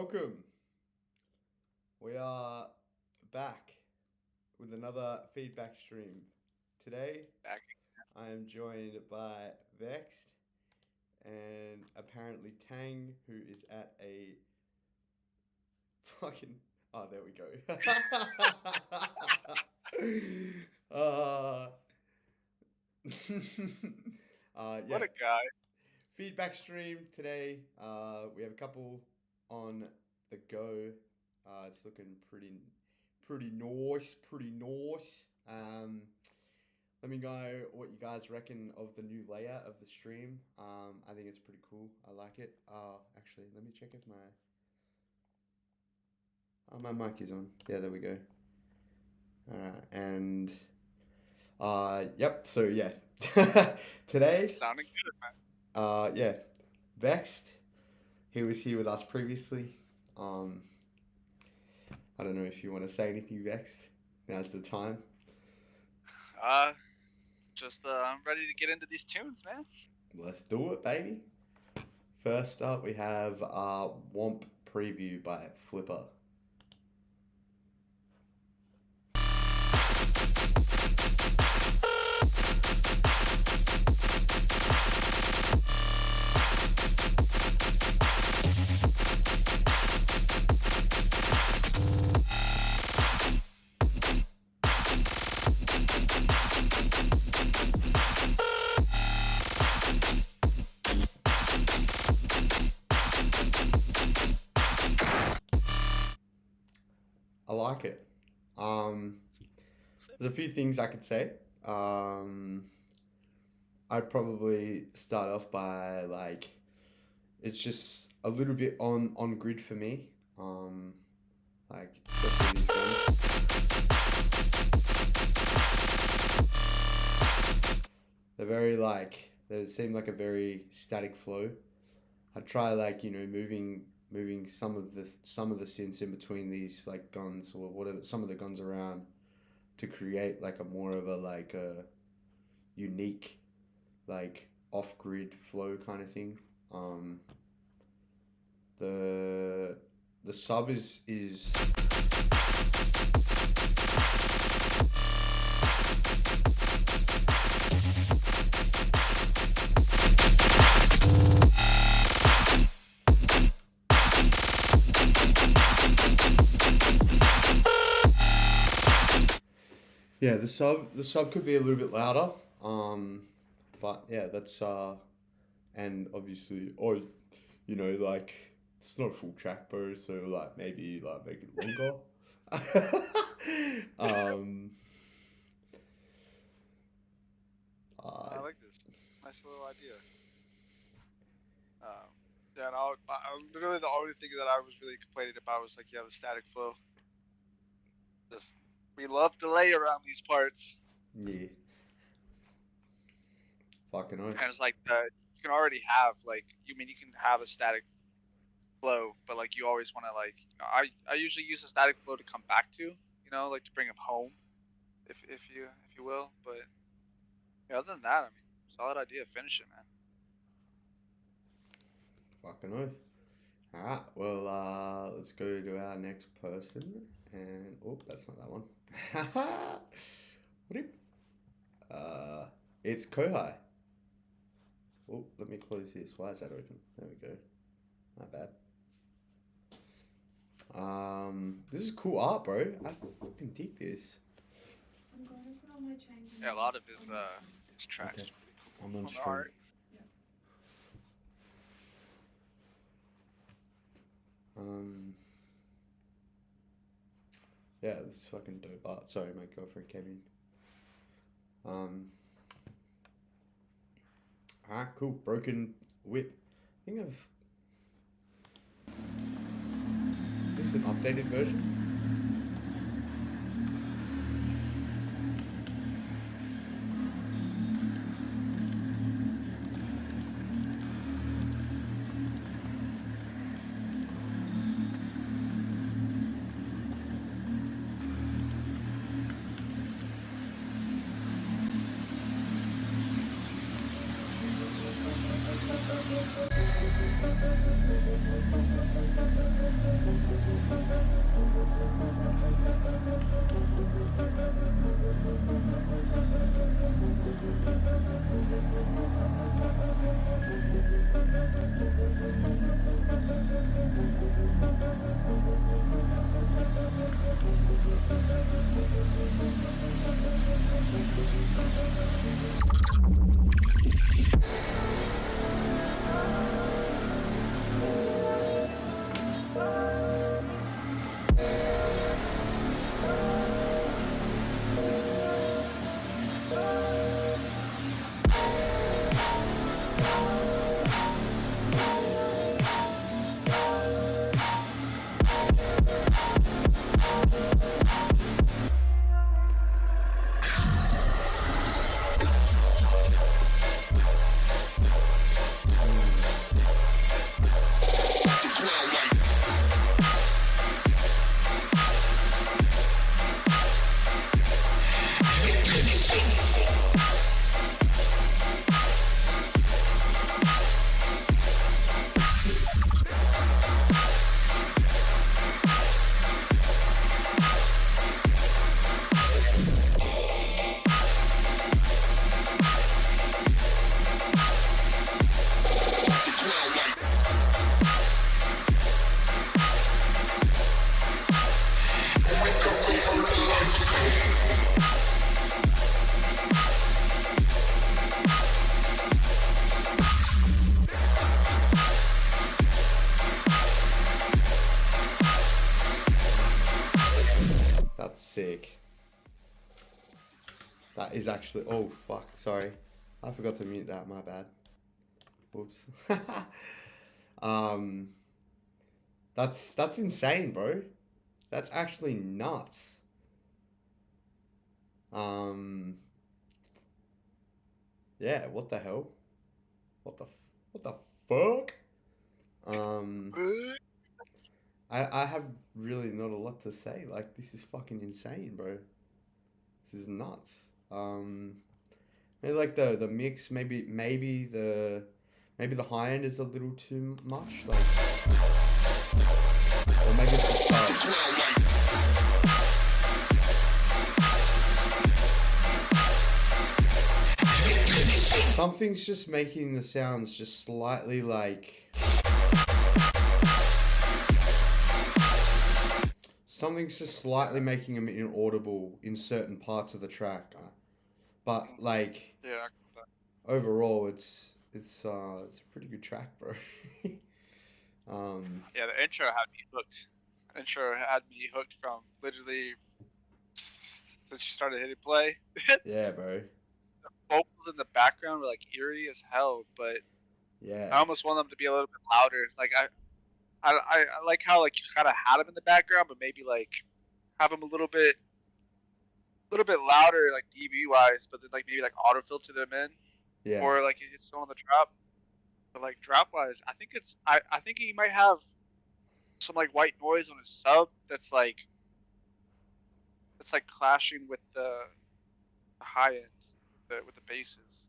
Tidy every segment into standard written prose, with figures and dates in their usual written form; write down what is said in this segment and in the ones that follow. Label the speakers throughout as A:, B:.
A: Welcome. We are back with another feedback stream. Today,
B: Back.
A: I am joined by Vexed and apparently Tang, who is at a fucking. Oh, there we go. uh,
B: What
A: yeah,
B: a guy.
A: feedback stream today. We have a couple on the go. It's looking pretty nice, pretty nice. Let me know what you guys reckon of the new layout of the stream. I think it's pretty cool. I like it. Actually, let me check if my mic is on. Yeah, there we go. And yep. So yeah, today,
B: Sounding good, man.
A: yeah, Vexed. He was here with us previously. I don't know if you want to say anything, Vexed. Now's the time.
B: I'm ready to get into these tunes, man.
A: Let's do it, baby. First up, we have Womp Preview by Flipper. I like it. There's a few things I could say. I'd probably start off by like, it's just a little bit on grid for me. Like especially these guns. They're very like they seem like a very static flow. I try like moving some of the synths in between these like guns or whatever some of the guns around to create like a more of a like a unique like off grid flow kind of thing. The the sub is yeah, the sub could be a little bit louder. But yeah, that's and obviously like it's not a full track, bro, so like maybe like make it longer. um uh
B: I like this. Nice little idea. Um, yeah, and literally the only thing that I was really complaining about was like, yeah, the static flow. Just we love delay around these parts,
A: yeah. Fucking
B: and
A: oath.
B: it's like you can already have like you can have a static flow, but like you always want to like I usually use a static flow to come back to, like to bring him home, if you will, but. Yeah, other than that, I mean, solid idea. Finish it, man.
A: Fucking oath. Alright, well let's go to our next person and oh that's not that one. What it's Kohai. Oh, let me close this. Why is that open? There we go. My bad. This is cool art, bro. I fucking dig this.
C: I'm going to put all my changes.
B: Yeah, a lot of his tracks.
A: Okay. I'm on
B: On the
A: stream.
B: art.
A: Yeah, this is fucking dope art. Sorry, my girlfriend came in. Alright, cool. Broken Whip. I think this is an updated version. sick. That is actually. Oh fuck! Sorry, I forgot to mute that. My bad. Whoops. um, that's insane, bro. That's actually nuts. Yeah. What the hell? What the fuck? Um, I have really not a lot to say. Like, this is fucking insane, bro. This is nuts. Maybe like the mix, maybe the high end is a little too much, like, or maybe it's the something's just making the sounds just slightly like. Something's just slightly making them inaudible in certain parts of the track, but like
B: Yeah.
A: overall, it's a pretty good track, bro.
B: Yeah, the intro had me hooked. Intro had me hooked from literally since you started hitting play.
A: Yeah, bro.
B: The vocals in the background were like eerie as hell, but
A: Yeah.
B: I almost want them to be a little bit louder. Like I like how like you kind of had them in the background, but maybe like have them a little bit louder, like dB wise, but then like maybe like auto filter them in,
A: Yeah.
B: or like it's still on the drop. But like drop wise, I think I think he might have some like white noise on his sub that's like clashing with the high end, with the basses.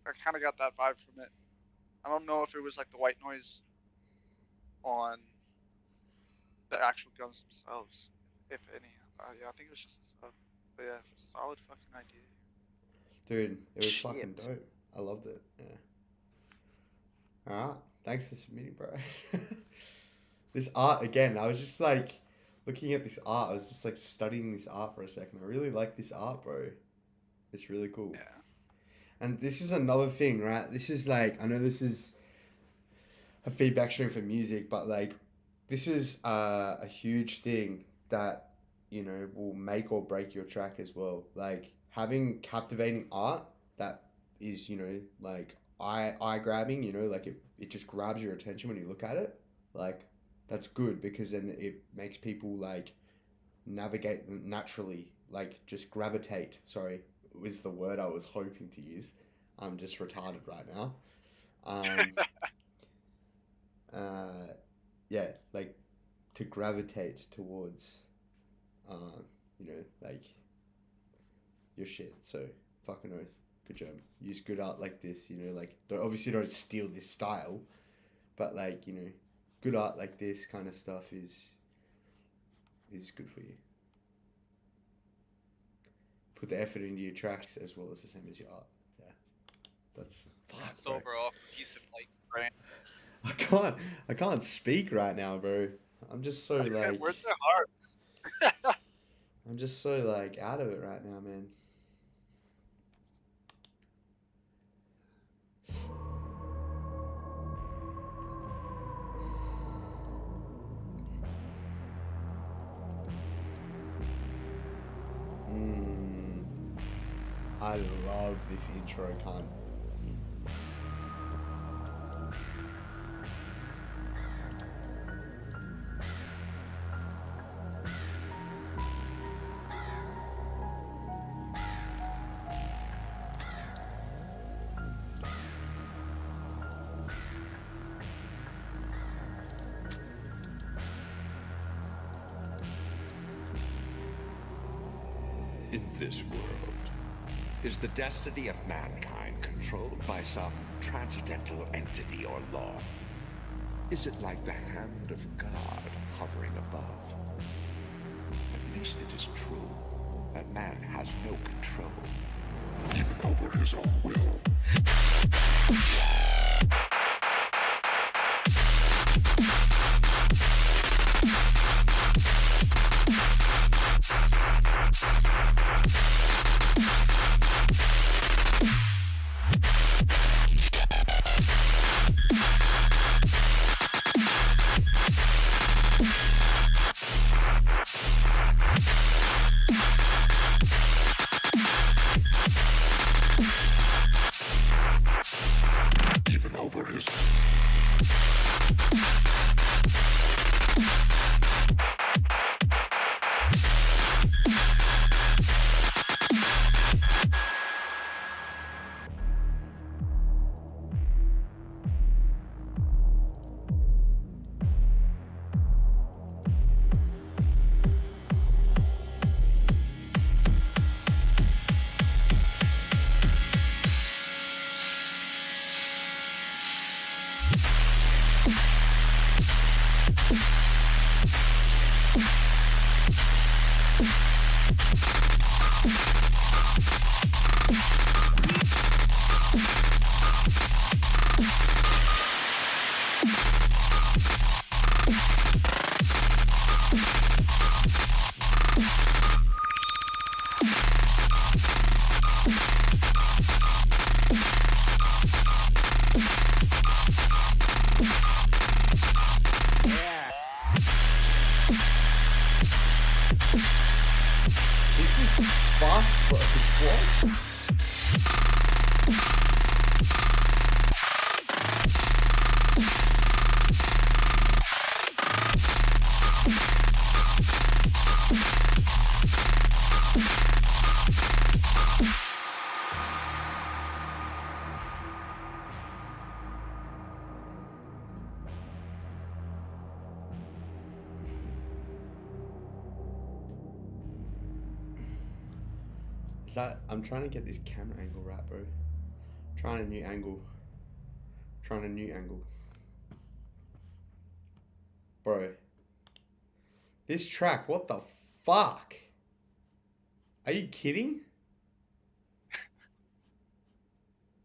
B: I kind of got that vibe from it. I don't know if it was like the white noise on the actual guns themselves, if any. Yeah, I think it was just a sub. But yeah, solid fucking idea.
A: Dude, it was
B: Shit.
A: fucking dope. I loved it. Yeah. Alright. Thanks for submitting, bro. This art, again, I was just like looking at this art. I was just like studying this art for a second. I really like this art, bro. It's really cool.
B: Yeah.
A: And this is another thing, right? This is like, I know this is a feedback stream for music, but like, this is a huge thing that, you know, will make or break your track as well. Like, having captivating art that is, you know, like eye grabbing, you know, like it just grabs your attention when you look at it. Like, that's good, because then it makes people like navigate naturally, like just gravitate. Sorry, was the word I was hoping to use. I'm just retarded right now. Yeah, like to gravitate towards, you know, like your shit. So fucking oath, good job. Use good art like this, you know, like obviously don't steal this style, but like, you know, good art like this kind of stuff is good for you. Put the effort into your tracks as well as the same as your art. Yeah, that's
B: That's
A: bro.
B: overall cohesive like brand.
A: I can't speak right now, bro. I'm just so like
B: Words are hard.
A: I'm just so like out of it right now, man. I love this intro, cunt.
D: In this world, is the destiny of mankind controlled by some transcendental entity or law? Is it like the hand of God hovering above? At least it is true that man has no control, even over his own will.
A: Is that? I'm trying to get this camera angle right, bro. Trying a new angle. Bro. This track, what the fuck? Are you kidding?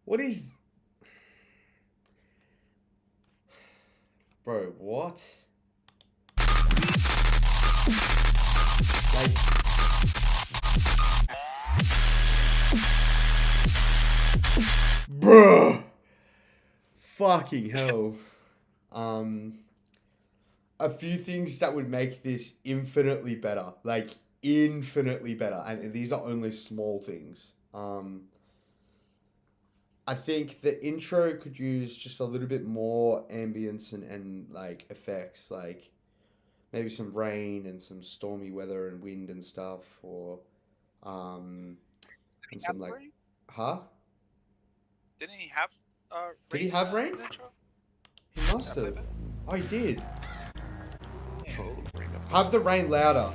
A: What is... Bro, what? Like... Bruh! Fucking hell. A few things that would make this infinitely better. Like, infinitely better. And these are only small things. I think the intro could use just a little bit more ambience and like effects, like maybe some rain and some stormy weather and wind and stuff, or and some like,
B: rain?
A: huh?
B: Didn't he have rain?
A: Did he have
B: in
A: rain?
B: the intro?
A: He must
B: Yeah,
A: have.
B: maybe.
A: Oh, he did.
D: Control bring about
A: Have the rain louder.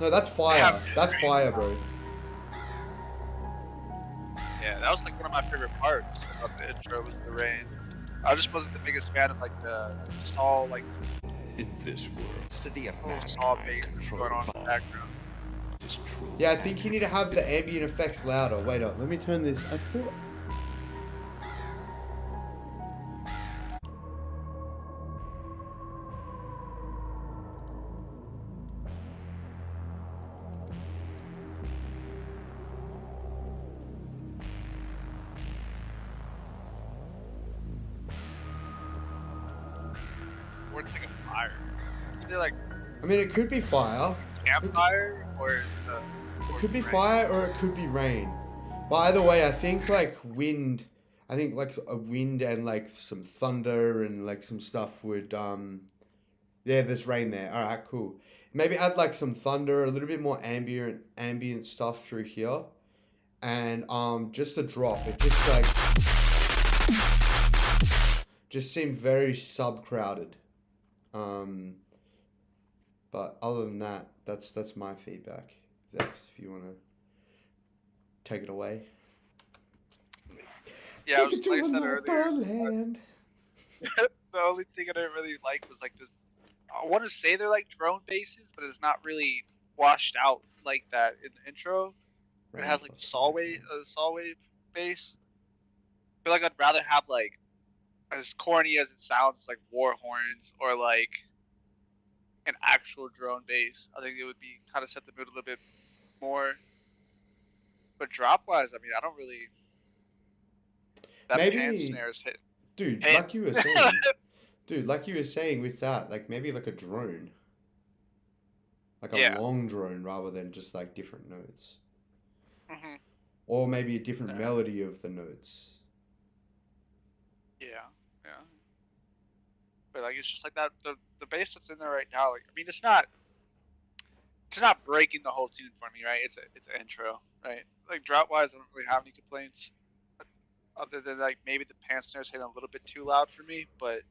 A: No, that's fire.
B: have
A: That's
B: rain.
A: fire, bro.
B: Yeah, that was like one of my favorite parts of the intro was the rain. I just wasn't the biggest fan of like the saw like
D: in this world. City of
B: little saw
D: mankind
B: bait
D: controlled
B: going on in
D: by
B: the background.
D: is true.
A: Yeah, I think you need to have the ambient effects louder. Wait up, let me turn this. I thought.
B: Or it's like a fire. Either like
A: I mean, it could be fire.
B: campfire or
A: It could be fire or it could be rain. But either way, I think like wind. I think like a wind and like some thunder and like some stuff would yeah, there's rain there. All right, cool. Maybe add like some thunder, a little bit more ambient stuff through here, and just a drop. It just like just seemed very subcrowded. But other than that, that's my feedback. Vex, if you want to take it away.
B: Yeah, I was, like I said earlier,
A: land.
B: the only thing I didn't really like was like this. I want to say they're like drone bases, but it's not really washed out like that in the intro. It has like saw wave base. I feel like I'd rather have like as corny as it sounds, like war horns or like an actual drone base. I think it would be kind of set the mood a little bit more. But drop wise, I mean, I don't really. That
A: Maybe-
B: pan snares hit.
A: Dude,
B: Hey.
A: like you were saying. Dude, like you were saying with that, like maybe like a drone. Like a
B: Yeah.
A: long drone rather than just like different notes.
B: Hmm.
A: Or maybe a different
B: Yeah.
A: melody of the notes.
B: Yeah, yeah. But like it's just like that the bass that's in there right now, like I mean it's not breaking the whole tune for me, right? It's an intro, right? Like drop wise I don't really have any complaints. Other than like maybe the pan snares hit a little bit too loud for me, but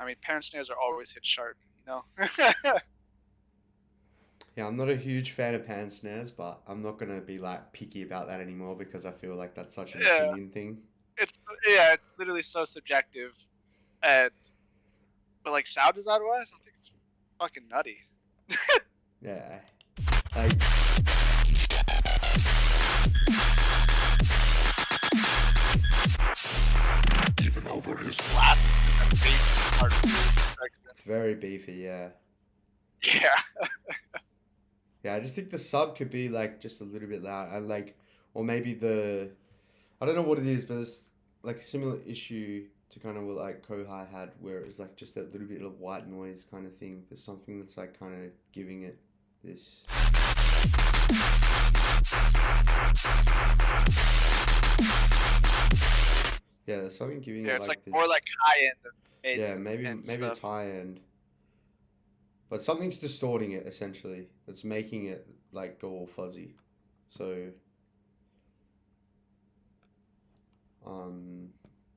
B: I mean pan snares are always hit sharp, you know?
A: Yeah, I'm not a huge fan of pan snares, but I'm not gonna be like picky about that anymore because I feel like that's such an
B: Yeah.
A: opinion thing.
B: It's literally so subjective. But like sound design wise, I think it's fucking nutty.
A: Yeah. Like
D: Even over his
B: Last part of the
A: it's very beefy, yeah.
B: yeah.
A: Yeah, I just think the sub could be like just a little bit loud and like, or maybe I don't know what it is, but it's like a similar issue to kind of what like Kohai had, where it was like just that little bit of white noise kind of thing. There's something that's like kind of giving it this. Yeah, there's something giving
B: Yeah,
A: it
B: it's
A: like
B: like
A: this.
B: more like high end than mid.
A: Yeah, maybe
B: and
A: maybe it's
B: stuff.
A: high end. But something's distorting it essentially. That's making it like go all fuzzy. So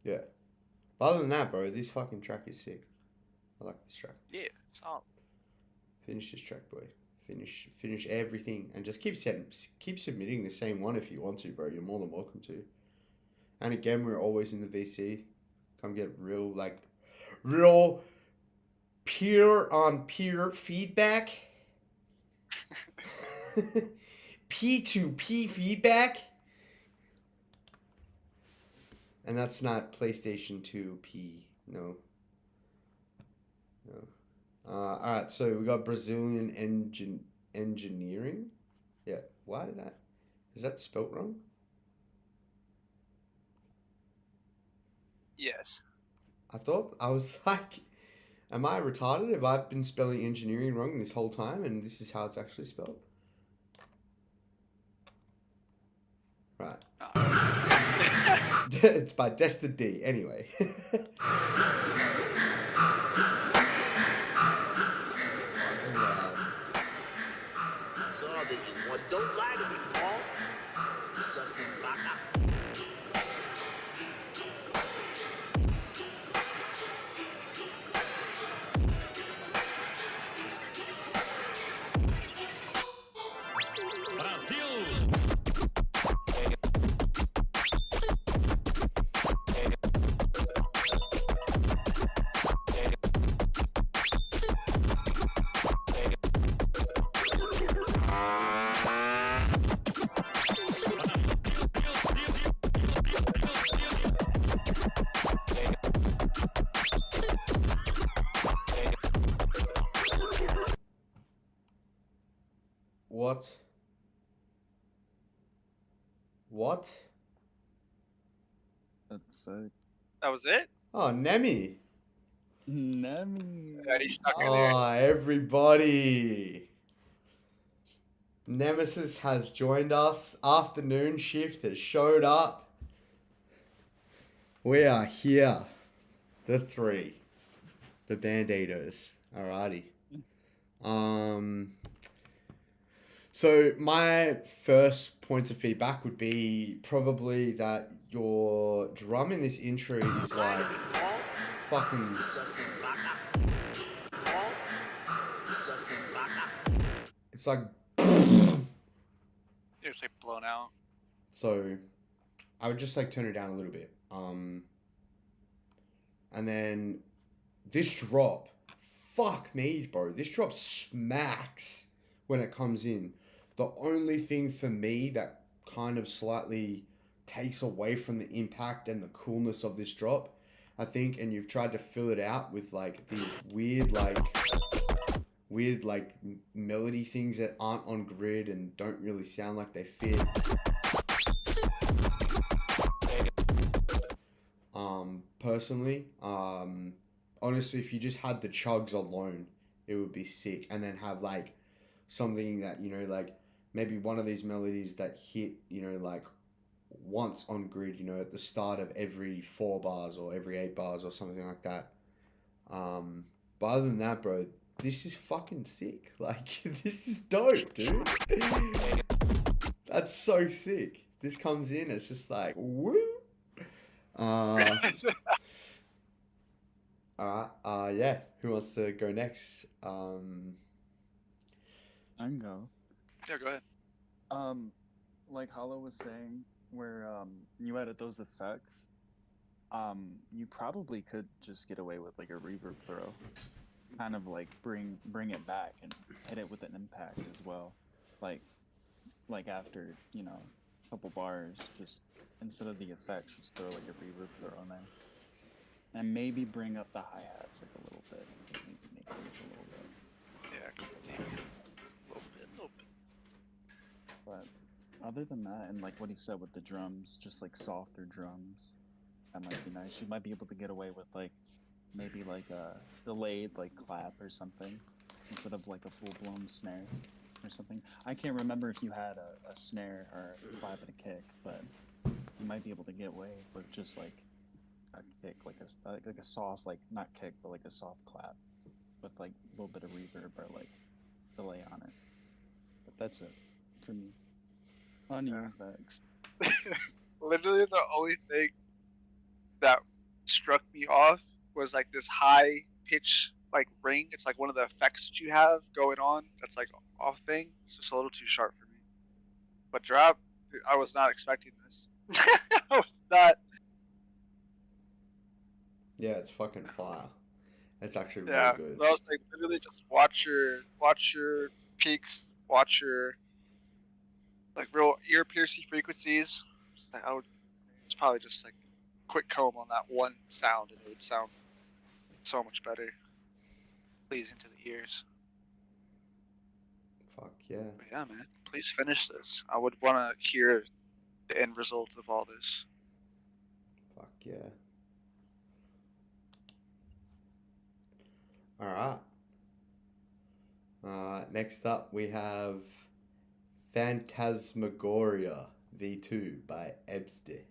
A: yeah. Other than that, bro, this fucking track is sick. I like this track.
B: Yeah, solid.
A: Finish this track, boy. Finish everything, and just keep submitting the same one if you want to, bro. You're more than welcome to. And again, we're always in the VC. Come get real peer on peer feedback. P2P feedback. And that's not PlayStation 2P. No. Alright, so we got Brazilian engineering. Yeah, is that spelt wrong?
B: Yes.
A: I was like, am I retarded? Have I been spelling engineering wrong this whole time and this is how it's actually spelled? Right. It's by Desta D, anyway.
E: Don't lie to me, Paul.
A: What?
F: That's sick.
B: That was it?
A: Oh, Nemi.
F: Nemi.
B: Yeah, he stuck in there.
A: Oh, everybody. Nemesis has joined us. Afternoon shift has showed up. We are here. The three. The Band-Aiders. Alrighty. So my first points of feedback would be probably that your drum in this intro is like fucking... It's like...
B: It's like blown out.
A: So I would just like turn it down a little bit. And then this drop, fuck me, bro. This drop smacks when it comes in. The only thing for me that kind of slightly takes away from the impact and the coolness of this drop, I think, and you've tried to fill it out with like these weird melody things that aren't on grid and don't really sound like they fit. Personally, honestly, if you just had the chugs alone, it would be sick. And then have like something that, you know, like maybe one of these melodies that hit, you know, like once on grid, you know, at the start of every 4 bars or every 8 bars or something like that. But other than that, bro, this is fucking sick. Like, this is dope, dude. That's so sick. This comes in, it's just like, woo. Alright, yeah. Who wants to go next?
F: I can go.
B: Yeah, go ahead.
F: Like Hollow was saying, where you added those effects, you probably could just get away with like a reverb throw, kind of like bring it back and hit it with an impact as well, like after, you know, a couple bars, just instead of the effects, just throw like a reverb throw in there, and maybe bring up the hi-hats like a little bit, maybe make it a little bit.
B: Yeah, a couple deep. A little bit.
F: But other than that, and like what he said with the drums, just like softer drums, that might be nice. You might be able to get away with like maybe like a delayed like clap or something instead of like a full-blown snare or something. I can't remember if you had a snare or a clap and a kick, but you might be able to get away with just like a kick, like a soft, like not kick, but like a soft clap with like a little bit of reverb or like delay on it. But that's it for me. On your effects.
B: Literally the only thing that struck me off was like this high pitch, like ring. It's like one of the effects that you have going on. That's like off thing. It's just a little too sharp for me. But drop, I was not expecting this. I was not.
A: Yeah, it's fucking fire. It's actually
B: Yeah,
A: really good.
B: but I was like, literally just watch your peaks, watch your like real ear piercing frequencies. Like, it's probably just like quick comb on that one sound, and it would sound so much better, pleasing to the ears.
A: Fuck yeah.
B: But yeah, man, please finish this. I would want to hear the end result of all this.
A: Fuck yeah. All right. Next up, we have Phantasmagoria V2 by Ebsde.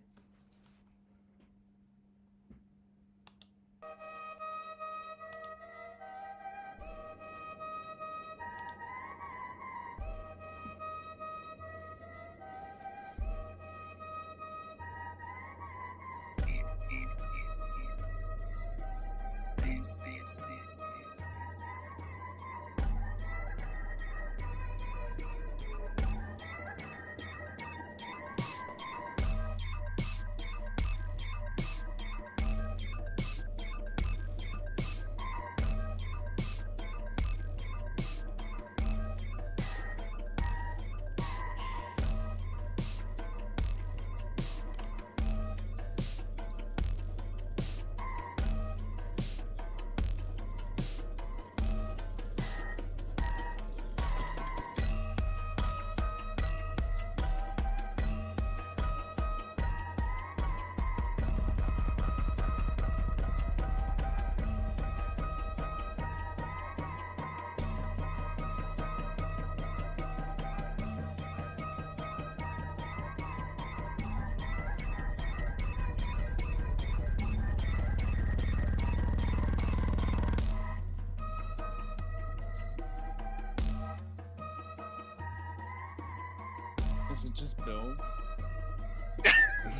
F: Is it just builds?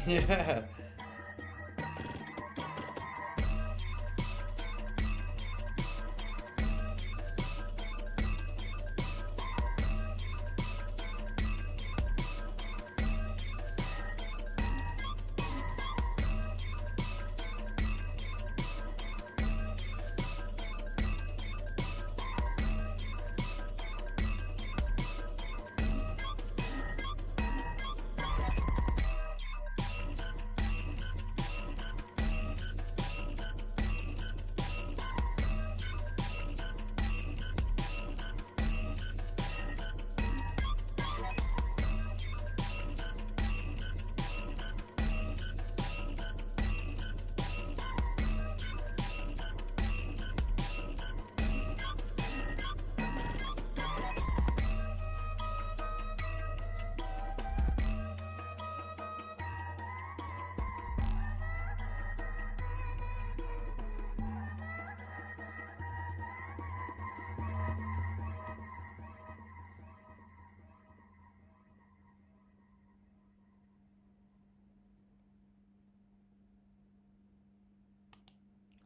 A: Yeah.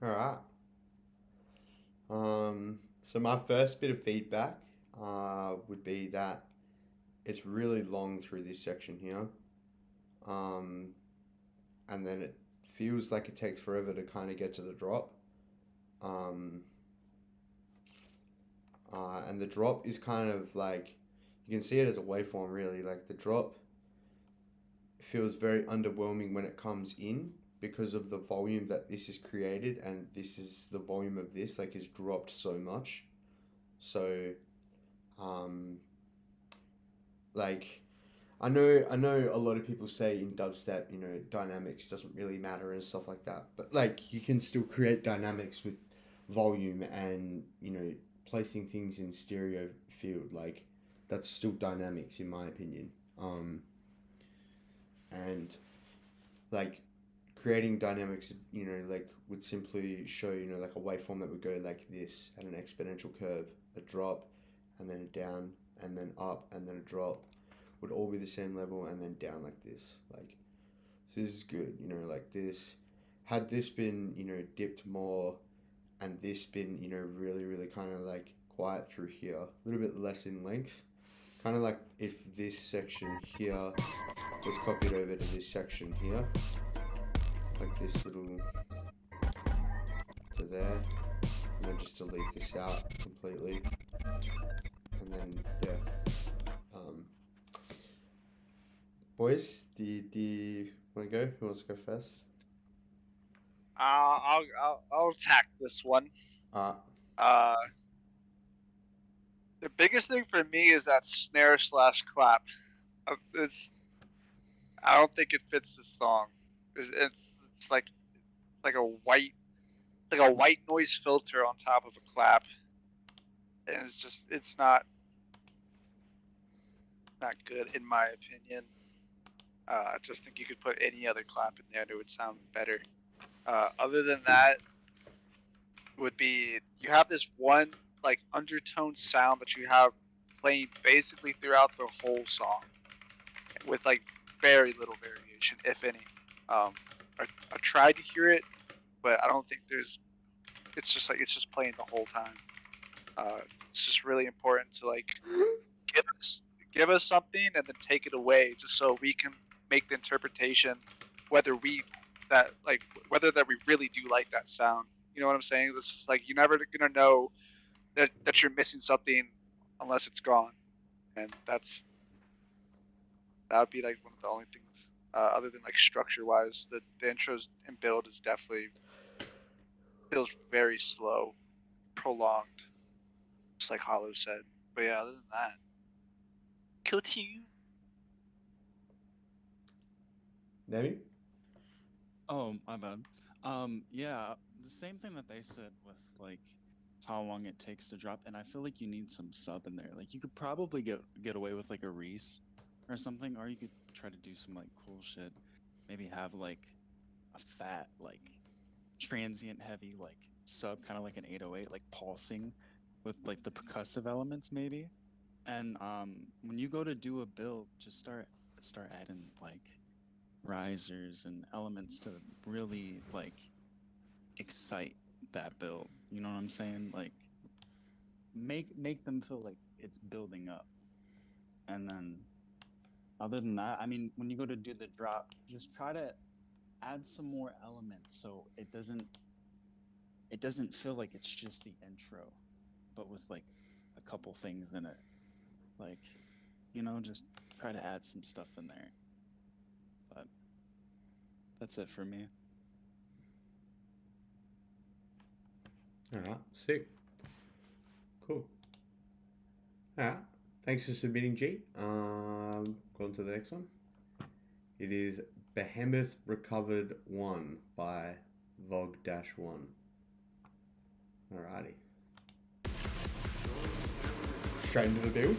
A: All right. So my first bit of feedback would be that it's really long through this section here. And then it feels like it takes forever to kind of get to the drop. And the drop is kind of like, you can see it as a waveform really. Like the drop feels very underwhelming when it comes in because of the volume that this is created, and this is the volume of this like is dropped so much. So like I know a lot of people say in dubstep, you know, dynamics doesn't really matter and stuff like that, but like you can still create dynamics with volume and, you know, placing things in stereo field. Like that's still dynamics in my opinion. And like creating dynamics, you know, like would simply show, you know, like a waveform that would go like this at an exponential curve, a drop and then a down and then up and then a drop would all be the same level and then down like this. Like, so this is good, you know, like this. Had this been, you know, dipped more and this been, you know, really, really kind of like quiet through here, a little bit less in length. Kind of like if this section here was copied over to this section here, like this little to there, and then just delete this out completely, and then yeah. Boys, do you want to go? Who wants to go first?
B: I'll attack this one.
A: Uh,
B: The biggest thing for me is that snare / clap. I don't think it fits the song. It's like a white noise filter on top of a clap, and it's not good in my opinion. I just think you could put any other clap in there and it would sound better. Other than that, would be you have this one like undertone sound that you have playing basically throughout the whole song, with like very little variation, if any. I tried to hear it, but I don't think there's. It's just playing the whole time. It's just really important to like give us something and then take it away, just so we can make the interpretation whether we really do like that sound. You know what I'm saying? This is like you're never gonna know that you're missing something unless it's gone, and that would be like one of the only things. Other than like structure wise, the intros and build is definitely feels very slow, prolonged, just like Hollow said. But yeah, other than that, continue.
A: Nemi?
F: Oh, my bad. Yeah, the same thing that they said with like how long it takes to drop, and I feel like you need some sub in there. Like you could probably get away with like a Reese or something, or you could try to do some like cool shit. Maybe have like a fat like transient heavy like sub, kind of like an 808, like pulsing with like the percussive elements maybe. And when you go to do a build, just start adding like risers and elements to really like excite that build. You know what I'm saying? Like make them feel like it's building up. And then other than that, I mean, when you go to do the drop, just try to add some more elements so it doesn't feel like it's just the intro, but with like a couple things in it. Like, you know, just try to add some stuff in there. But that's it for me.
A: Alright, sick. Cool. Alright, thanks for submitting, G. Go on to the next one. It is Behemoth Recovered 1 by Vog-1. Alrighty. Straight into the build.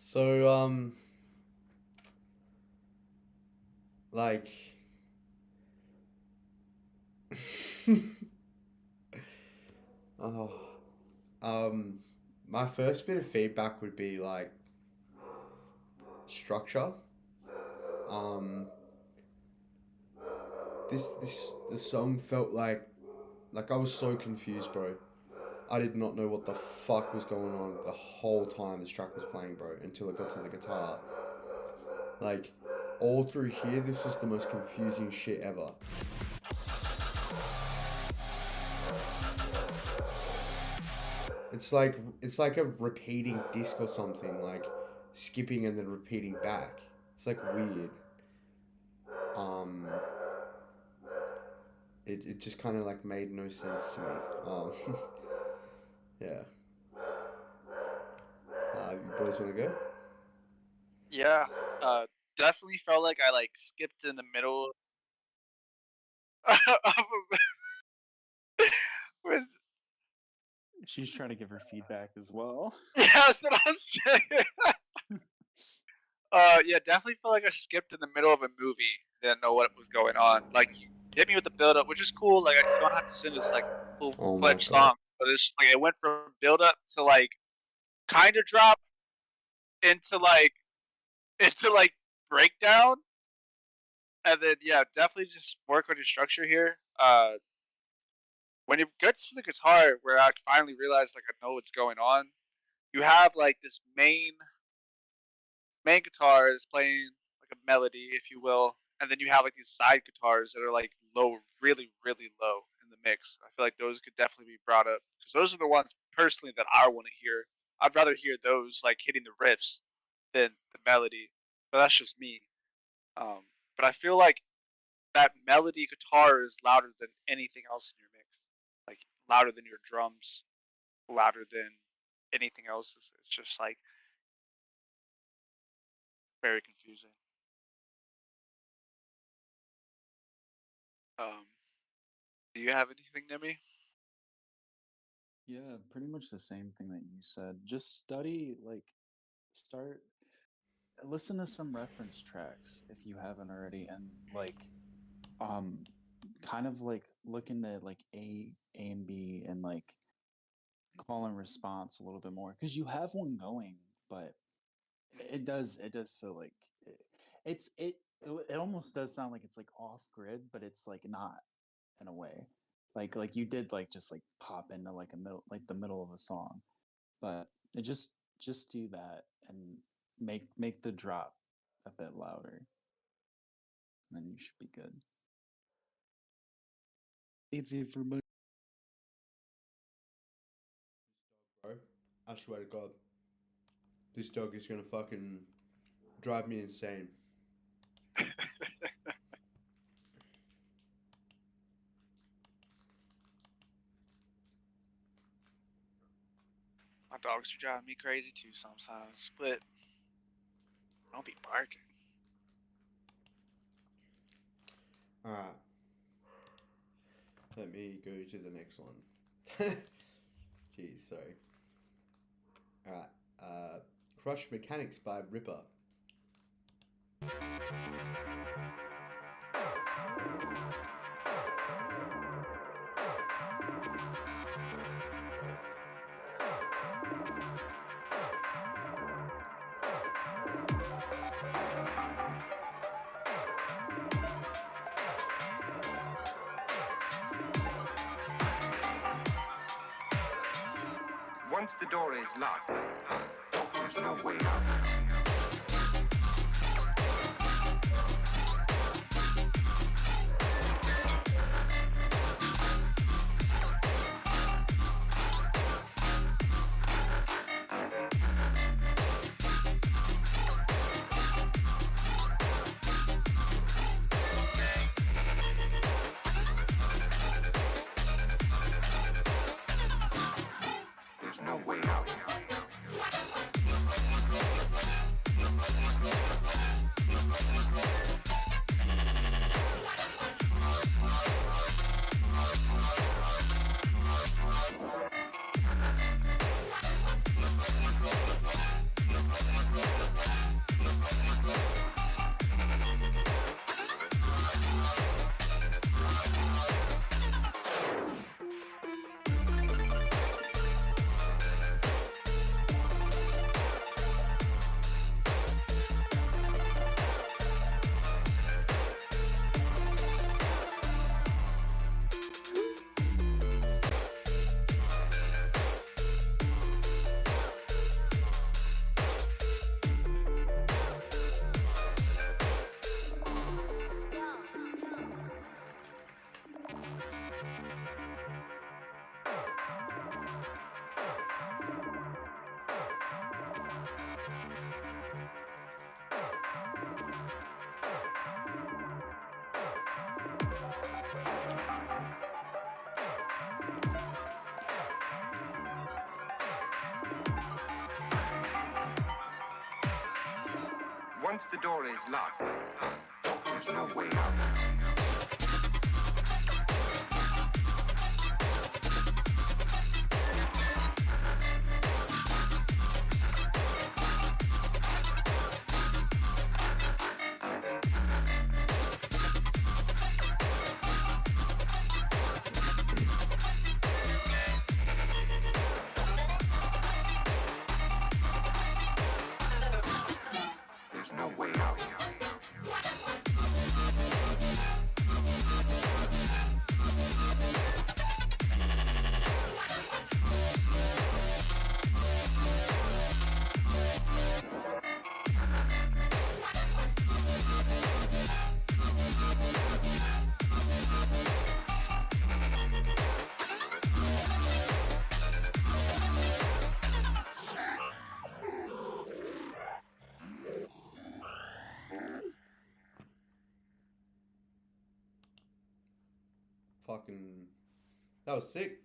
A: So, like, oh, my first bit of feedback would be like structure. The song felt like I was so confused, bro. I did not know what the fuck was going on the whole time this track was playing, bro, until it got to the guitar. Like, all through here, this is the most confusing shit ever. it's like a repeating disc or something, like skipping and then repeating back. It's like weird. Um, it just kind of like made no sense to me. Yeah. You boys want to go?
B: Yeah. Definitely felt like I like skipped in the middle of with
F: She's trying to give her feedback as well.
B: yeah, that's what I'm saying. Yeah, definitely felt like I skipped in the middle of a movie. Didn't know what was going on. Like you hit me with the build up, which is cool. Like you don't have to send us like full
A: Oh my
B: fledged
A: god.
B: song, but it's just, like it went from build up to like kind of drop into like into like breakdown, and then yeah, definitely just work on your structure here. When it gets to the guitar, where I finally realized like I know what's going on, you have like this main guitar is playing like a melody, if you will, and then you have like these side guitars that are like low, really, really low in the mix. I feel like those could definitely be brought up because those are the ones personally that I want to hear. I'd rather hear those like hitting the riffs than the melody, but that's just me. But I feel like that melody guitar is louder than anything else in your mix, like louder than your drums, louder than anything else. It's just like very confusing. Um, do you have anything, Nemi?
F: Yeah, pretty much the same thing that you said. Just study, like, start, listen to some reference tracks if you haven't already, and like, um, kind of like look into like A and B and like call and response a little bit more because you have one going, but it does feel like it's it almost does sound like it's like off grid, but it's like not in a way. Like you did like just like pop into like a middle like the middle of a song, but it just do that and make the drop a bit louder, and then you should be good. It's it for my
A: Bro, I swear to God, this dog is gonna fucking drive me insane.
B: My dogs are driving me crazy too sometimes, but don't be barking.
A: Alright, let me go to the next one. Jeez, sorry. Alright, Crush Mechanics by Ripper.
G: Once the door is locked, there's no way out. There's no way out. Once the door is locked, there's no way out. There's no way out.
A: Fucking, that was sick.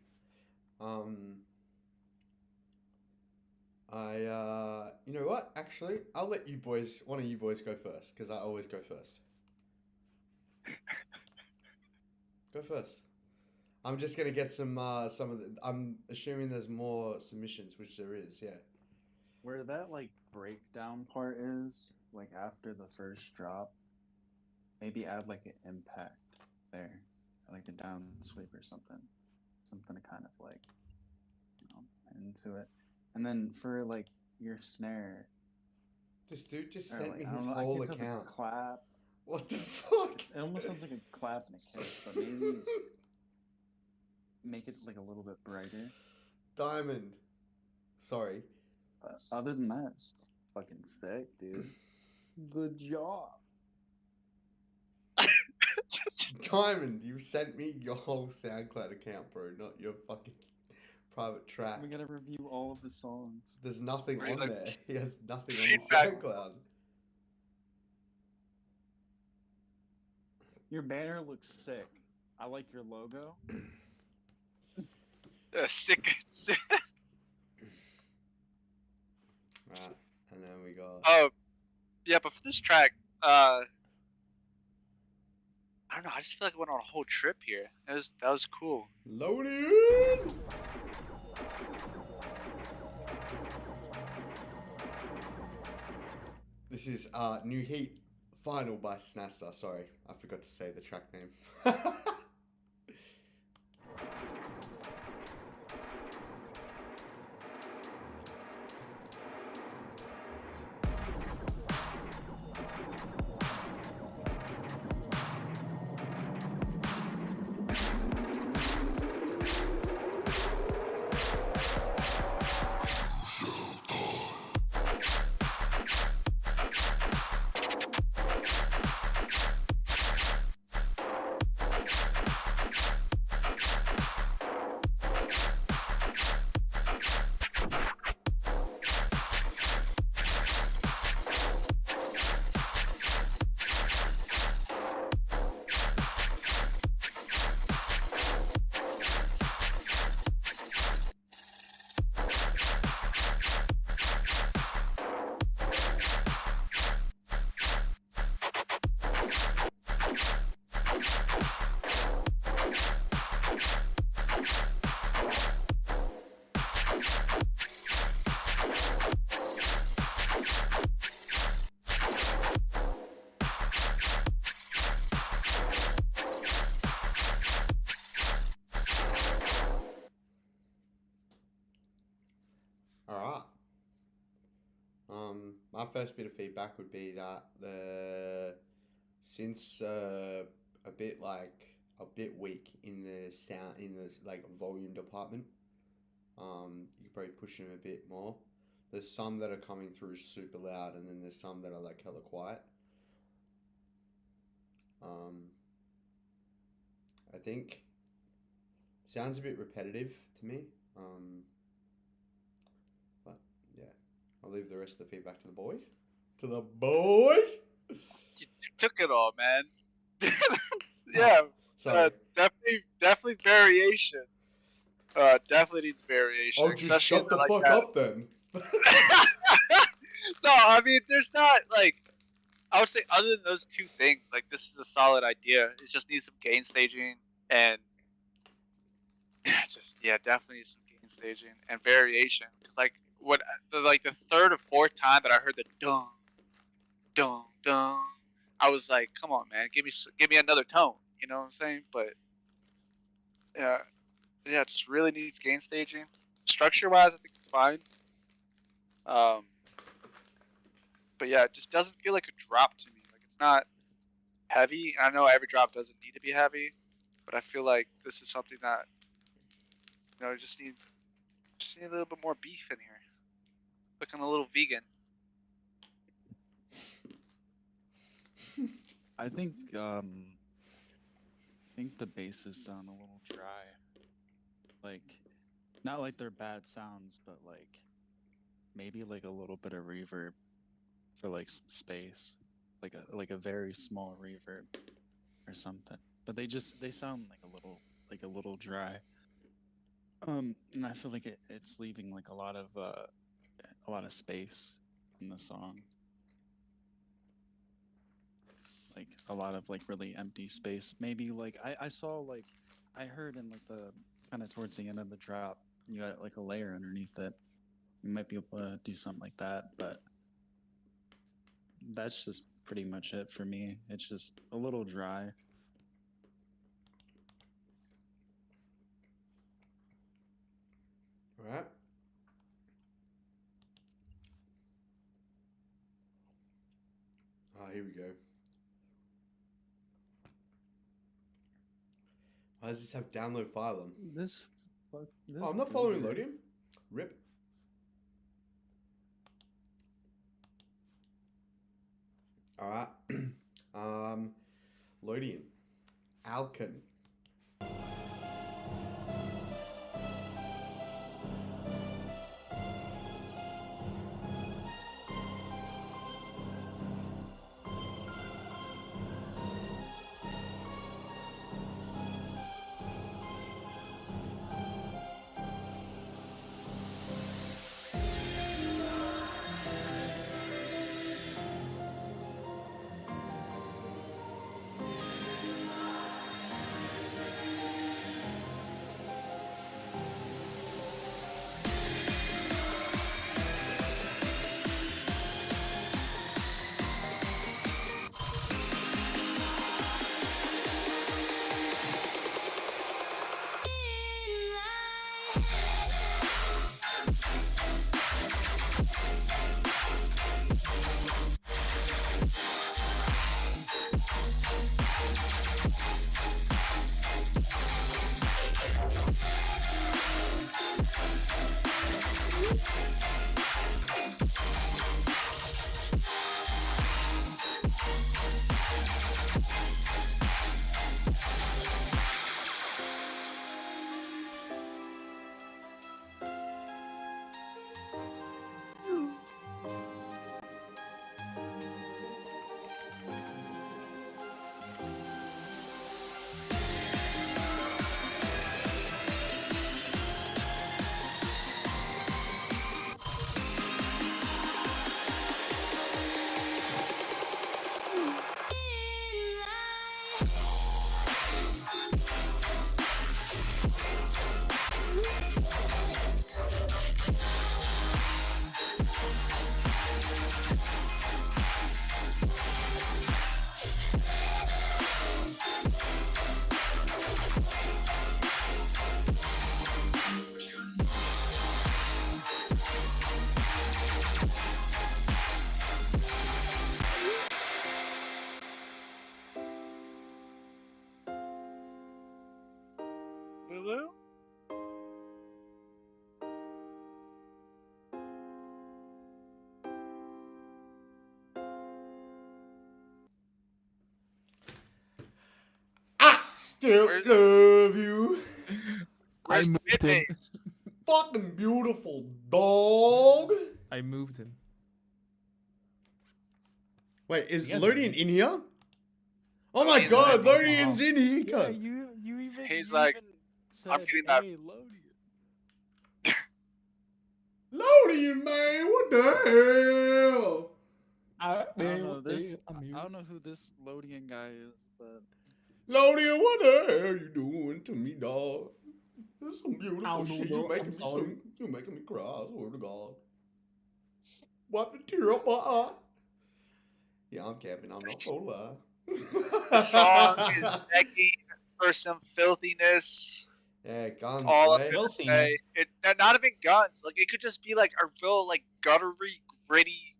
A: You know what? Actually, I'll let you boys, one of you boys, go first because I always go first. Go first. I'm just gonna get some of the. I'm assuming there's more submissions, which there is. Yeah.
F: Where that like breakdown part is, like after the first drop, maybe add like an impact there, like a down sweep or something to kind of like, into it. And then for like your snare,
A: This dude just
F: or
A: sent
F: like
A: me
F: I
A: his
F: don't know, I
A: whole
F: can't tell if it's a
A: account.
F: clap.
A: What the fuck?
F: It almost sounds like a clap and a kick, but maybe make it like a little bit brighter.
A: Diamond. Sorry.
F: But other than that, it's fucking sick, dude. Good job.
A: Diamond, you sent me your whole SoundCloud account, bro, not your fucking private track.
F: We gotta review all of the songs.
A: There's nothing
B: Right,
A: on
B: like,
A: there. He has nothing on his
B: feedback.
A: SoundCloud.
F: Your banner looks sick. I like your logo.
B: Stick.
A: Right, and then we got.
B: Oh, yeah, but for this track, I don't know. I just feel like I went on a whole trip here. That was cool.
A: Loaded! This is New Heat Final by Snassa. Sorry, I forgot to say the track name. Alright. My first bit of feedback would be that the synths a bit weak in the sound, in the like volume department. You could probably push them a bit more. There's some that are coming through super loud, and then there's some that are like hella quiet. I think sounds a bit repetitive to me. But yeah, I'll leave the rest of the feedback to the boys. To the boys.
B: You took it all, man. Yeah,
A: Sorry.
B: definitely variation. Definitely needs variation.
A: Oh, just
B: especially
A: shut the
B: like
A: fuck
B: that.
A: up then.
B: No, I mean, there's not like I would say other than those two things, like this is a solid idea. It just needs some gain staging and definitely some gain staging and variation. Because the third or fourth time that I heard the dun dun dun, I was like, come on, man, give me another tone. You know what I'm saying? But yeah, it just really needs gain staging. Structure wise, I think it's fine. But yeah, it just doesn't feel like a drop to me. Like it's not heavy. I know every drop doesn't need to be heavy, but I feel like this is something that just need a little bit more beef in here. Looking a little vegan.
F: I think the basses sound a little dry. Like, not like they're bad sounds, but like maybe like a little bit of reverb for like space, like a very small reverb or something. But they sound like a little dry. And I feel like it's leaving like a lot of space in the song. Like a lot of like really empty space. Maybe like I saw like I heard in like the kind of towards the end of the drop, you got like a layer underneath it. You might be able to do something like that, but that's just pretty much it for me. It's just a little dry.
A: All right. Here we go. Why does this have download file on?
F: This
A: I'm not following Lodium. Rip. All right. Lodium. Alkin.
B: Lulu?
A: I still
B: Where's-
A: love you.
B: Where's the
H: moved him.
B: bass?
A: Fucking beautiful dog.
H: I moved him.
A: Wait, is
H: He has
A: Lodian
H: one.
A: in here? Oh my
B: Lodian's
A: god,
B: there.
A: Lodian's in here.
F: Yeah,
A: cunt.
F: you even
B: He's
F: you
B: like,
F: even
B: I'm
F: said,
B: getting that-
F: "Hey, Lodian."
A: Lodian, man, what the hell?
F: I don't know this. I don't know who this Lodian guy is, but
A: Lodi, what the hell you doing to me, dog? That's some beautiful
F: don't
A: shit.
F: know,
A: You
F: dog.
A: making
F: I'm
A: me
F: sorry.
A: sing. You making me cry. I swear to God. Wipe the tear up my eye. Yeah, I'm camping. I'm not gonna lie.
B: The song is begging for some filthiness.
A: Yeah, guns,
B: All I'm
A: boy.
B: gonna say.
F: Filthiness.
B: Not even guns. Like it could just be like a real like guttery, gritty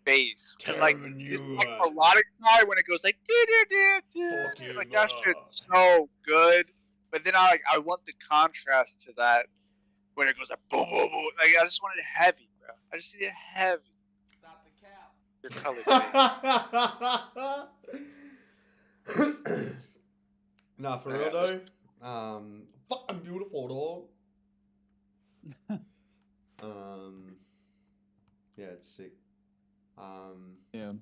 B: bass. Cause like
A: Tearing
B: this
A: you
B: like
A: up.
B: melodic side when it goes like
A: Fucking
B: like that shit's so good. But then I want the contrast to that when it goes like boom boom boom. Like I just want it heavy, bro. I just need it heavy.
G: Stop the cap.
B: Your colored bass.
A: Nah, for
B: Yeah,
A: real though. Fucking beautiful dog. Yeah, it's sick.
F: Yeah.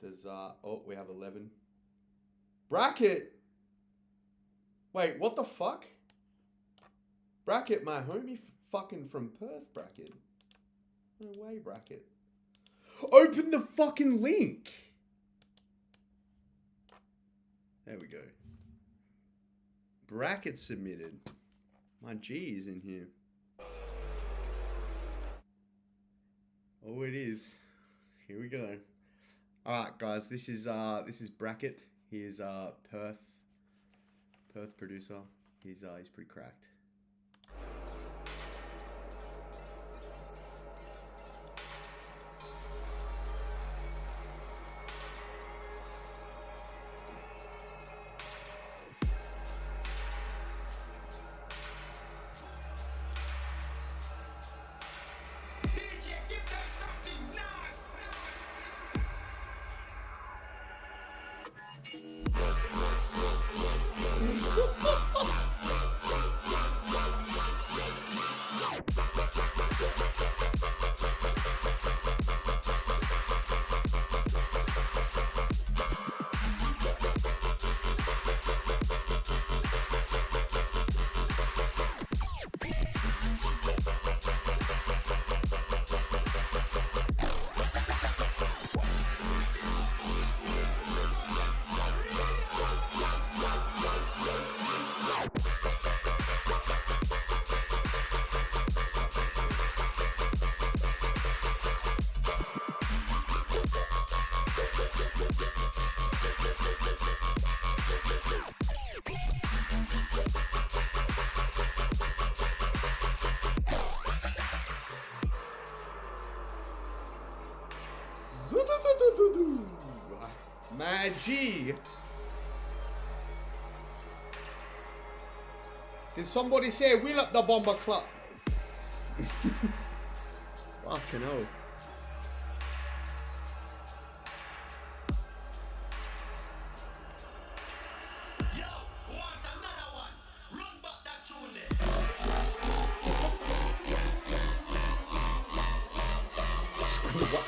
A: There's oh, we have 11. Bracket. Wait, what the fuck? Bracket, my homie fucking from Perth, Bracket. No way, Bracket. Open the fucking link. There we go. Bracket submitted. My G is in here. Oh, it is. Here we go. All right, guys. This is Bracket. He is Perth producer. He's pretty cracked. My G. Did somebody say wheel up the bomber club? Fucking hell.
H: Yo, want another one? Run back that tune there.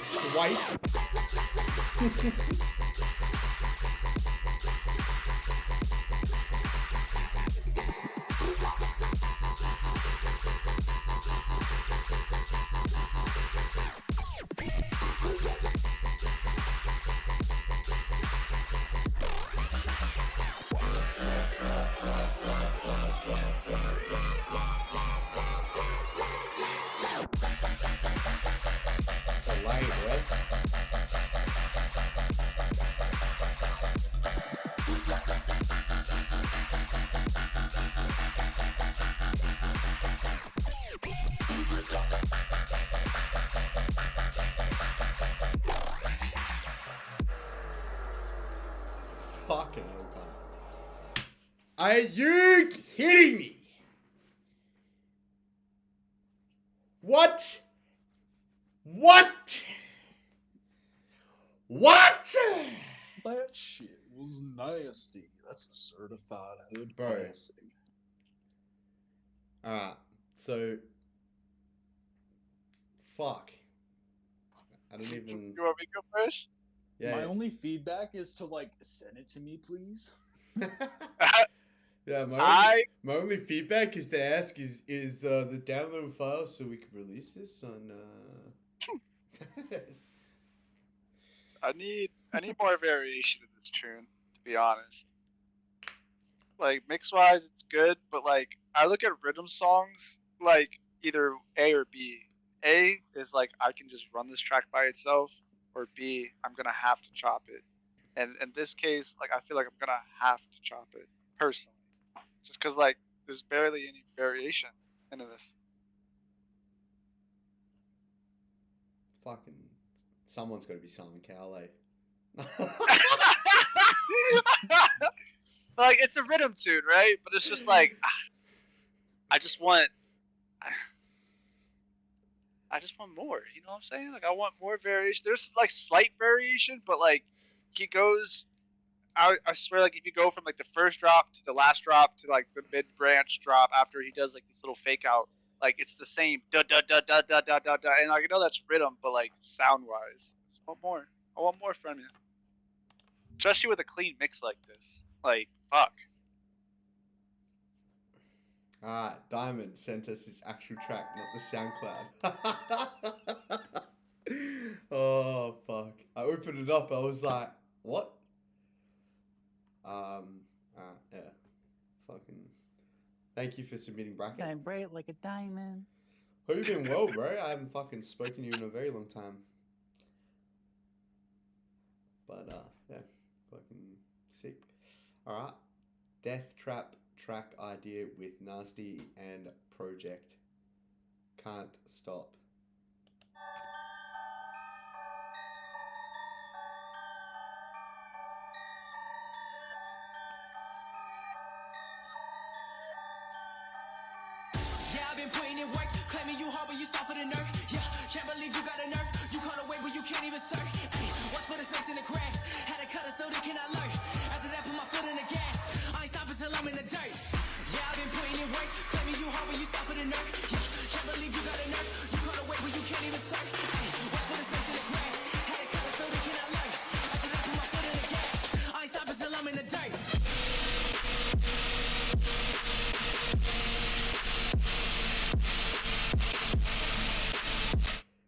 A: Swipe. Fucking hell, cunt. Are you kidding me? What? What? What?
F: That shit was nasty. That's a certified hood
A: Bro.
F: classic.
A: Alright, so. Fuck. I don't even.
B: You want me to go first?
A: Yeah.
F: My only feedback is to like send it to me, please.
A: Yeah,
B: I
A: my only feedback is to ask is the download file so we can release this on
B: I need more variation in this tune, to be honest. Like mix wise, it's good, but like I look at rhythm songs like either A or B. A is like I can just run this track by itself, or B I'm gonna have to chop it. And in this case, like I feel like I'm gonna have to chop it personally, just because like there's barely any variation into this.
A: Fucking someone's got to be Simon Cowley.
B: Like it's a rhythm tune, right? But it's just like I just want more. You know what I'm saying? Like I want more variation. There's like slight variation, but like he goes. I swear, like if you go from like the first drop to the last drop to like the mid branch drop after he does like this little fake out, like it's the same da da da da da da da da. And like I know that's rhythm, but like sound wise, I just want more. I want more from you, especially with a clean mix like this. Like fuck.
A: Alright, Diamond sent us his actual track, not the SoundCloud. Oh fuck! I opened it up. I was like, "What?" Yeah. Fucking. Thank you for submitting bracket.
F: Shine bright like a diamond.
A: How you been, well, bro? I haven't fucking spoken to you in a very long time. But yeah, fucking sick. All right, Death Trap track idea with Nasty and Project. Can't stop.
H: Yeah, I've been putting in work, claiming you hard but you soft for the nerve. Yeah, can't believe you got a nerve. You caught a wave where you can't even surf. Ay, watch for the space in the grass. Had to cut it so they cannot lurch. After that, put my foot in the gas. I ain't stopping till I'm in the dirt. Yeah, I've been putting in work, claiming you hard but you soft for the nerve. Yeah, can't believe you got a nerve. You caught a wave where you can't even surf. Ay, watch for the space in the grass. Had to cut it so they cannot lurch. After that, put my foot in the gas. I ain't stopping till I'm in the dirt.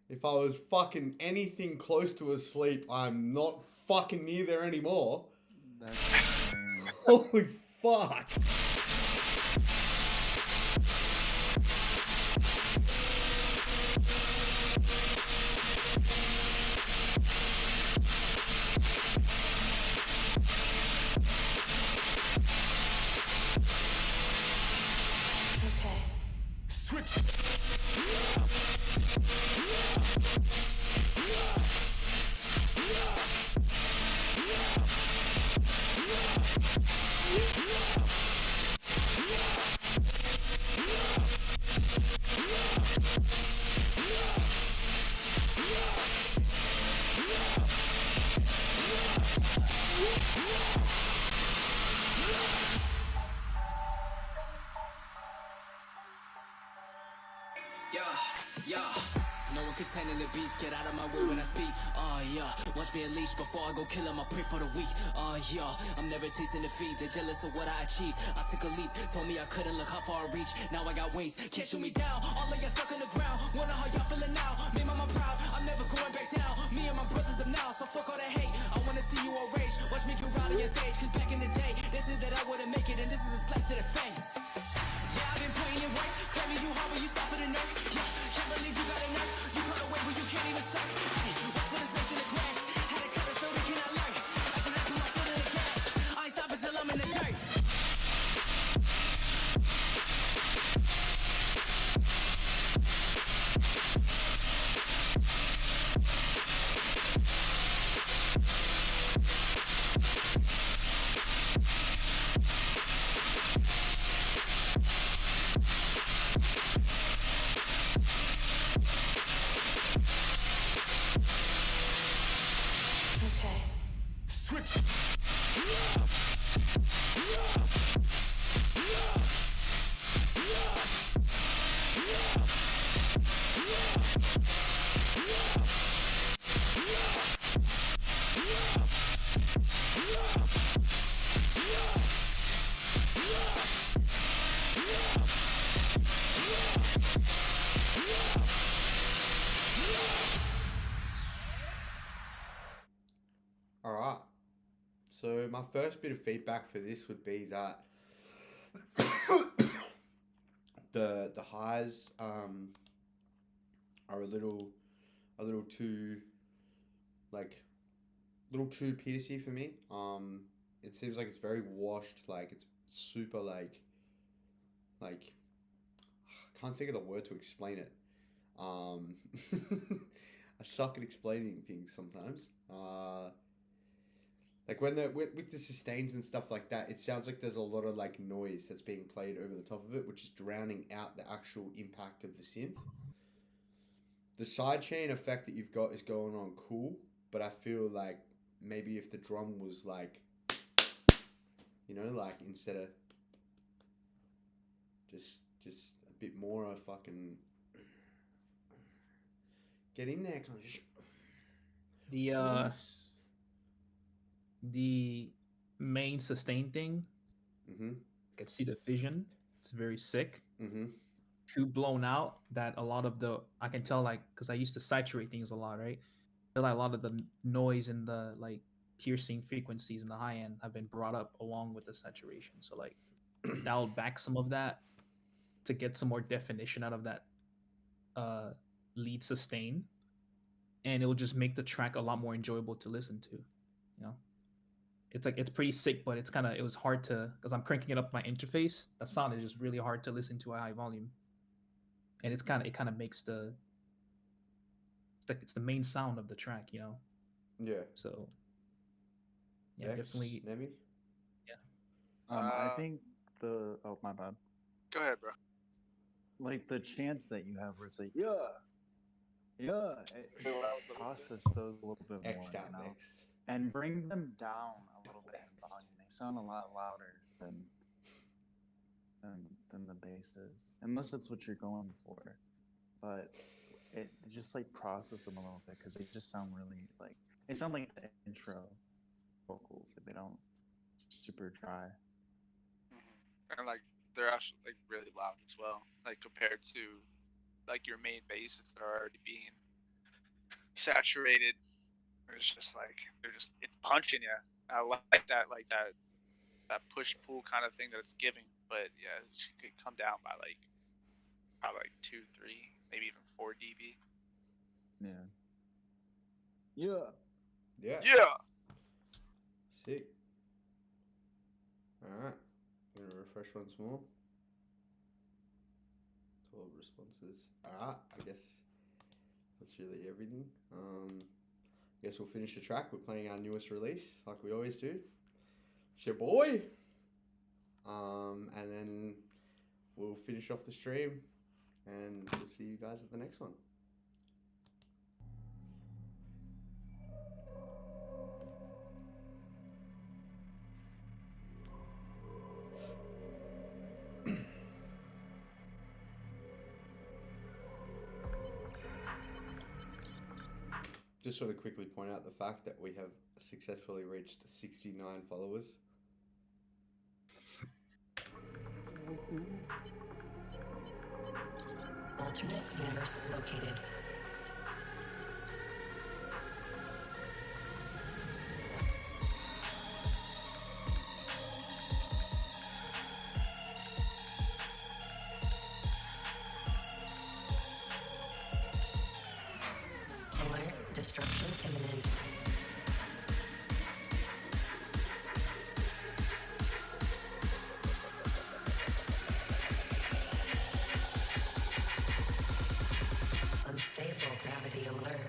A: If I was fucking anything close to asleep, I'm not fucking near there anymore.
F: That's
A: Holy fuck.
C: Okay.
H: Switch. Yeah. No one containing the beats, get out of my way when I speak. Yeah, watch me unleash before I go kill him. I pray for the weak. Yeah, I'm never tasting defeat. They're jealous of what I achieved. I took a leap, told me I couldn't look how far I reach. Now I got wings, can't shoot me down. All of y'all stuck on the ground. Wonder how y'all feeling now. Me mama proud, I'm never going back down. Me and my brothers up now, so fuck all that hate. I wanna see you all rage. Watch me get rowdy on stage, cause back in the day, they said that I wouldn't make it, and this is a slap to the face. Yeah, I've been putting in work, claiming you hard when you stop for the nerve. Yeah, can't believe you got a nerve. You caught a wave where you can't even surf. Ay, watch for the space in the grass. Had to cut it so they cannot lurk. After that, put my foot in the gas. I ain't stopping till I'm in the dirt.
A: So my first bit of feedback for this would be that the highs are a little too piercy for me. It seems like it's very washed, like it's super I can't think of the word to explain it. I suck at explaining things sometimes. Like when with the sustains and stuff like that, it sounds like there's a lot of like noise that's being played over the top of it, which is drowning out the actual impact of the synth. The sidechain effect that you've got is going on cool, but I feel like maybe if the drum was like, like instead of just a bit more of fucking get in there, kind of just
I: the main sustain thing.
A: Mm-hmm.
I: I can see the vision. It's very sick.
A: Mm-hmm.
I: Too blown out that a lot of I can tell, like, because I used to saturate things a lot, right? Feel like a lot of the noise and the like piercing frequencies in the high end have been brought up along with the saturation. So like dialed back some of that to get some more definition out of that lead sustain, and it will just make the track a lot more enjoyable to listen to. It's like it's pretty sick, but it was hard to, because I'm cranking it up my interface. The sound is just really hard to listen to at high volume, and it kind of makes it's the main sound of the track,
A: Yeah.
I: So yeah,
A: Dex,
I: definitely.
A: Nemi?
F: I think oh, my bad.
B: Go ahead, bro.
F: Like the chants that you have where it's like, yeah, process those a little bit more,
A: X down, X.
F: and bring them down a little bit in volume. They sound a lot louder than the basses, unless that's what you're going for. But it just like process them a little bit because they just sound really like they sound like the intro vocals. If they don't super dry.
B: And like they're actually like really loud as well, like compared to like your main basses that are already being saturated. It's just like it's punching you. I like that push pull kind of thing that it's giving. But yeah, it could come down by like probably like 2, 3, maybe even 4 dB.
A: Yeah. Sick. Alright. I'm gonna refresh once more. 12 responses. Alright, I guess that's really everything. I guess we'll finish the track. We're playing our newest release, like we always do. It's your boy. And then we'll finish off the stream, and we'll see you guys at the next one. Just sort of quickly point out the fact that we have successfully reached 69 followers.
C: Alternate universe located. Alert, destruction imminent. Unstable gravity alert.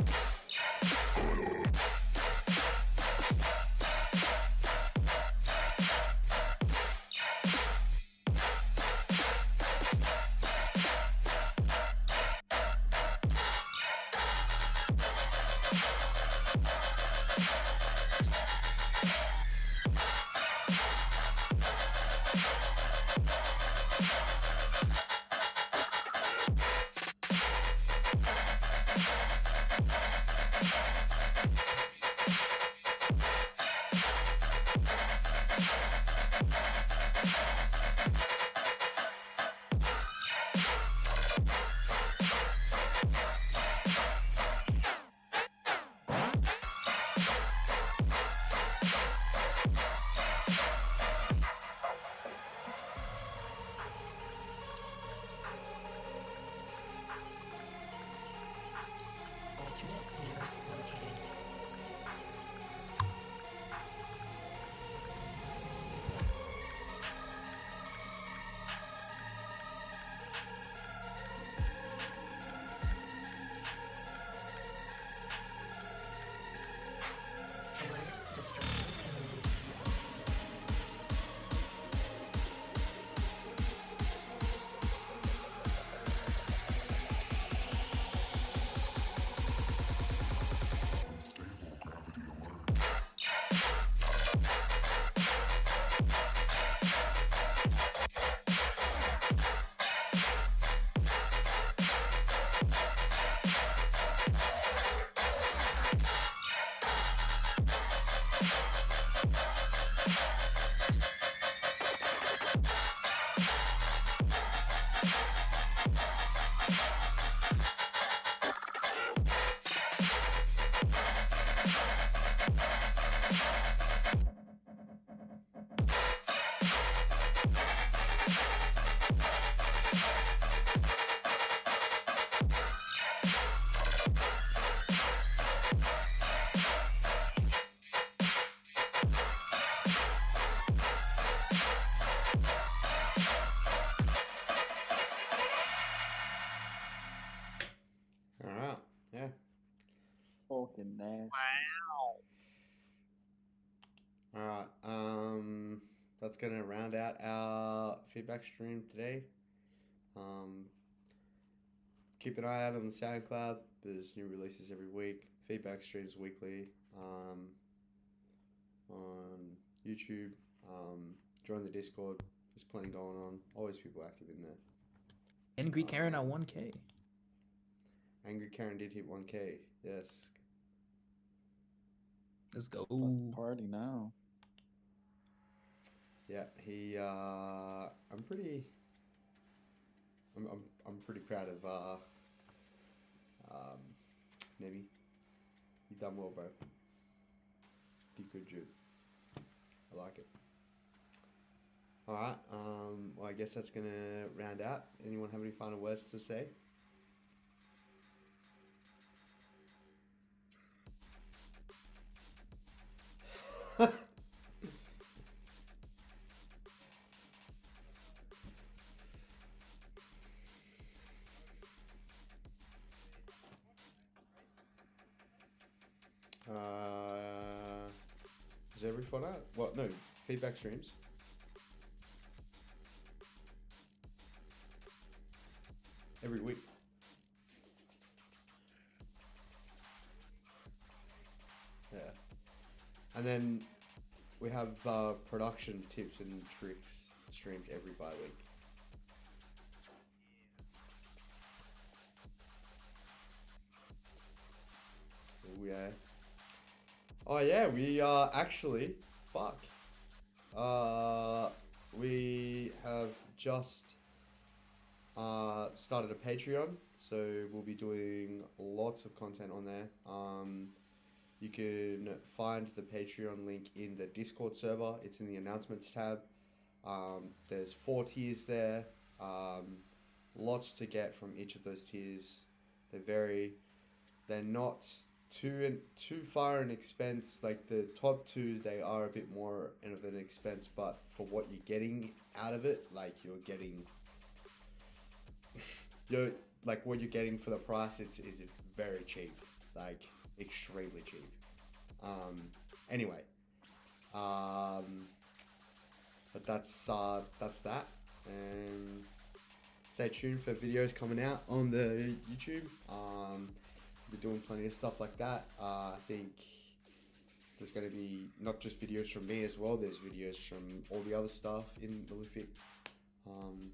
A: All right. That's gonna round out our feedback stream today. Keep an eye out on the SoundCloud. There's new releases every week. Feedback streams weekly. On YouTube. Join the Discord. There's plenty going on. Always people active in there.
I: Angry Karen at 1K.
A: Angry Karen did hit 1K. Yes.
I: Let's go.
F: Party now.
A: Yeah, he. I'm pretty proud of Nemi. You done well, bro. Did good, Jude. I like it. All right. Well, I guess that's gonna round out. Anyone have any final words to say? Is every fun out? What? No, feedback streams. Every week. Yeah. And then we have production tips and tricks streamed every bi-week. Oh yeah. Oh yeah, we actually, fuck. We have just started a Patreon, so we'll be doing lots of content on there. You can find the Patreon link in the Discord server. It's in the announcements tab. There's 4 tiers there. Lots to get from each of those tiers. They're not too far in expense. Like the top 2, they are a bit more of an expense, but for what you're getting out of it, like you're getting, what you're getting for the price, it's very cheap, like extremely cheap. Anyway, but that's that, and stay tuned for videos coming out on the YouTube. We're doing plenty of stuff like that. I think there's going to be not just videos from me as well. There's videos from all the other stuff in Malefic. And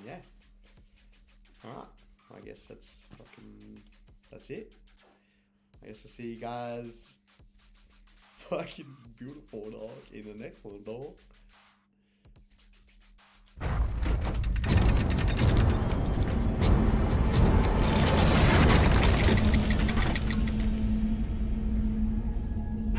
A: yeah. Alright. I guess that's it. I guess I'll see you guys fucking beautiful, dog, in the next one, dog.